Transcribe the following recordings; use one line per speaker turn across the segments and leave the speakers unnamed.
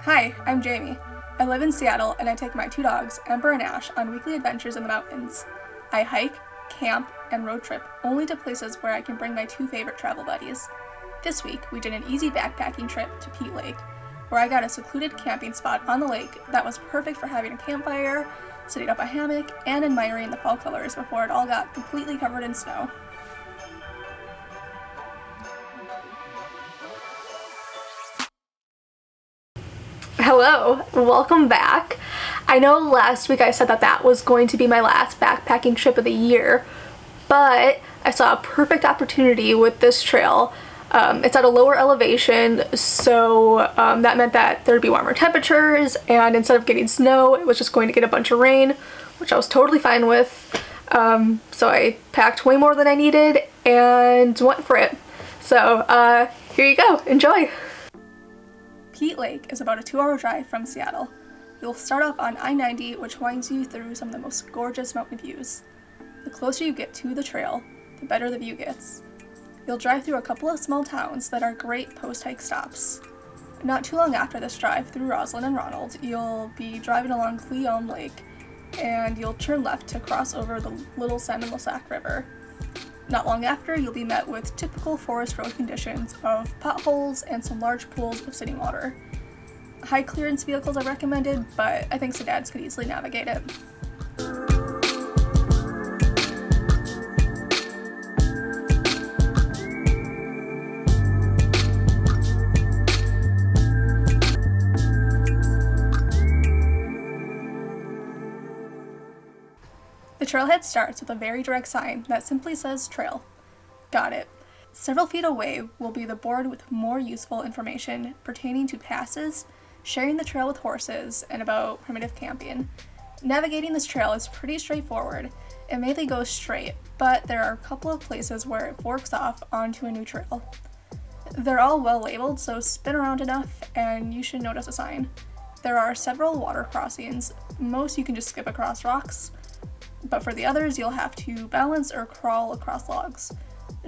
Hi, I'm Jamie. I live in Seattle and I take my two dogs, Ember and Ash, on weekly adventures in the mountains. I hike, camp, and road trip only to places where I can bring my two favorite travel buddies. This week, we did an easy backpacking trip to Peat Lake, where I got a secluded camping spot on the lake that was perfect for having a campfire, setting up a hammock, and admiring the fall colors before it all got completely covered in snow. Hello, welcome back. I know last week I said that was going to be my last backpacking trip of the year, but I saw a perfect opportunity with this trail. It's at a lower elevation, so that meant that there'd be warmer temperatures, and instead of getting snow, it was just going to get a bunch of rain, which I was totally fine with. So I packed way more than I needed and went for it. So here you go, enjoy! Peat Lake is about a 2-hour drive from Seattle. You'll start off on I-90, which winds you through some of the most gorgeous mountain views. The closer you get to the trail, the better the view gets. You'll drive through a couple of small towns that are great post-hike stops. Not too long after this drive through Roslyn and Ronald, you'll be driving along Cleon Lake, and you'll turn left to cross over the Little Salmon Sac River. Not long after, you'll be met with typical forest road conditions of potholes and some large pools of sitting water. High clearance vehicles are recommended, but I think sedans could easily navigate it. The trailhead starts with a very direct sign that simply says trail. Got it. Several feet away will be the board with more useful information pertaining to passes, sharing the trail with horses, and about primitive camping. Navigating this trail is pretty straightforward. It mainly goes straight, but there are a couple of places where it forks off onto a new trail. They're all well labeled, so spin around enough and you should notice a sign. There are several water crossings. Most you can just skip across rocks, but for the others, you'll have to balance or crawl across logs.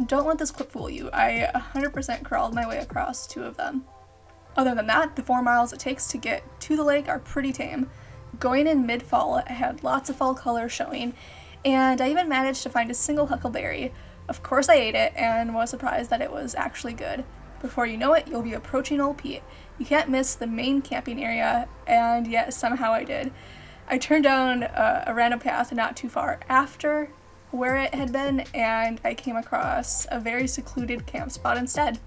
Don't let this clip fool you. I 100% crawled my way across 2 of them. Other than that, the 4 miles it takes to get to the lake are pretty tame. Going in mid-fall, I had lots of fall colors showing, and I even managed to find a single huckleberry. Of course I ate it, and was surprised that it was actually good. Before you know it, you'll be approaching Old Peat. You can't miss the main camping area, and yet somehow I did. I turned down a random path not too far after where it had been, and I came across a very secluded camp spot instead.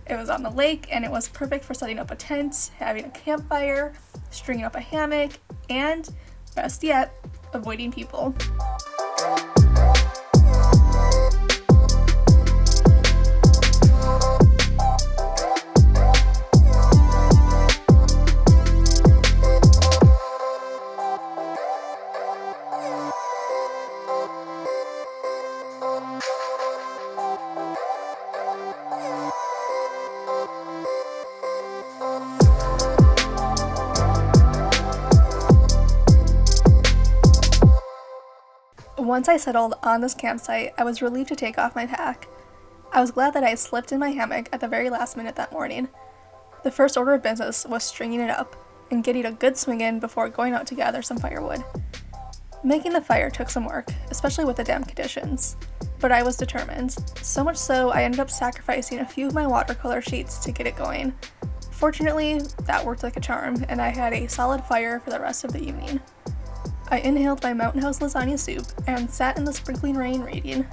It was on the lake, and it was perfect for setting up a tent, having a campfire, stringing up a hammock, and, best yet, avoiding people. Once I settled on this campsite, I was relieved to take off my pack. I was glad that I had slipped in my hammock at the very last minute that morning. The first order of business was stringing it up and getting a good swing in before going out to gather some firewood. Making the fire took some work, especially with the damp conditions, but I was determined. So much so, I ended up sacrificing a few of my watercolor sheets to get it going. Fortunately, that worked like a charm, and I had a solid fire for the rest of the evening. I inhaled my Mountain House lasagna soup and sat in the sprinkling rain reading.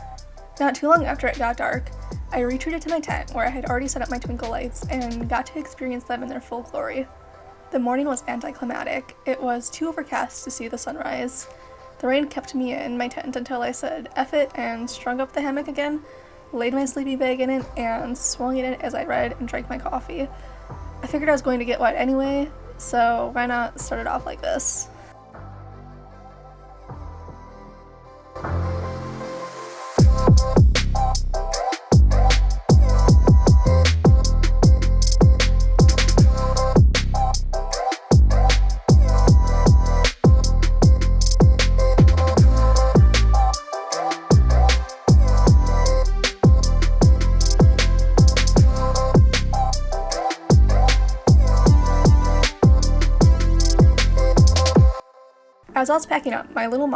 Not too long after it got dark, I retreated to my tent where I had already set up my twinkle lights and got to experience them in their full glory. The morning was anticlimactic. It was too overcast to see the sunrise. The rain kept me in my tent until I said F it and strung up the hammock again, laid my sleeping bag in it, and swung in it as I read and drank my coffee. I figured I was going to get wet anyway, so why not start it off like this? As I was packing up, my little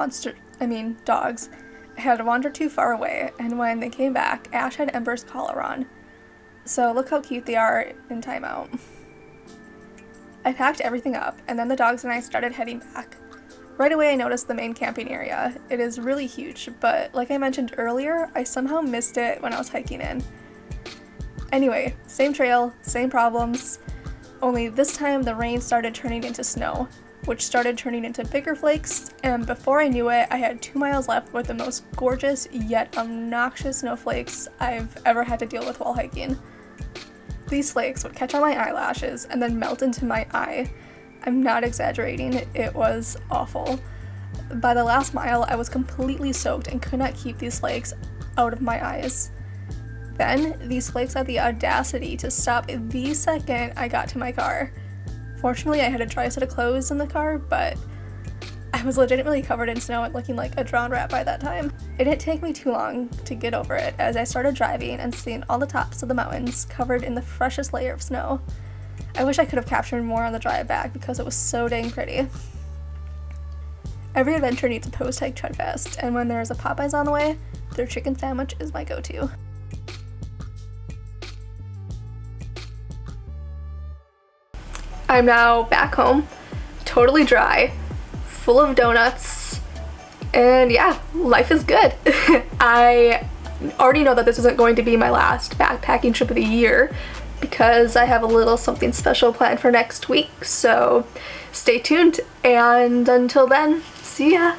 dogs had wandered too far away, and when they came back, Ash had Ember's collar on. So look how cute they are in timeout. I packed everything up, and then the dogs and I started heading back. Right away I noticed the main camping area. It is really huge, but like I mentioned earlier, I somehow missed it when I was hiking in. Anyway, same trail, same problems, only this time the rain started turning into snow, which started turning into bigger flakes, and before I knew it, I had 2 miles left with the most gorgeous yet obnoxious snowflakes I've ever had to deal with while hiking. These flakes would catch on my eyelashes and then melt into my eye. I'm not exaggerating, it was awful. By the last mile, I was completely soaked and could not keep these flakes out of my eyes. Then, these flakes had the audacity to stop the second I got to my car. Fortunately, I had a dry set of clothes in the car, but I was legitimately covered in snow and looking like a drowned rat by that time. It didn't take me too long to get over it as I started driving and seeing all the tops of the mountains covered in the freshest layer of snow. I wish I could have captured more on the drive back because it was so dang pretty. Every adventure needs a post-hike tread fest, and when there is a Popeyes on the way, their chicken sandwich is my go-to. I'm now back home, totally dry, full of donuts, and yeah, life is good. I already know that this isn't going to be my last backpacking trip of the year because I have a little something special planned for next week, so stay tuned, and until then, see ya!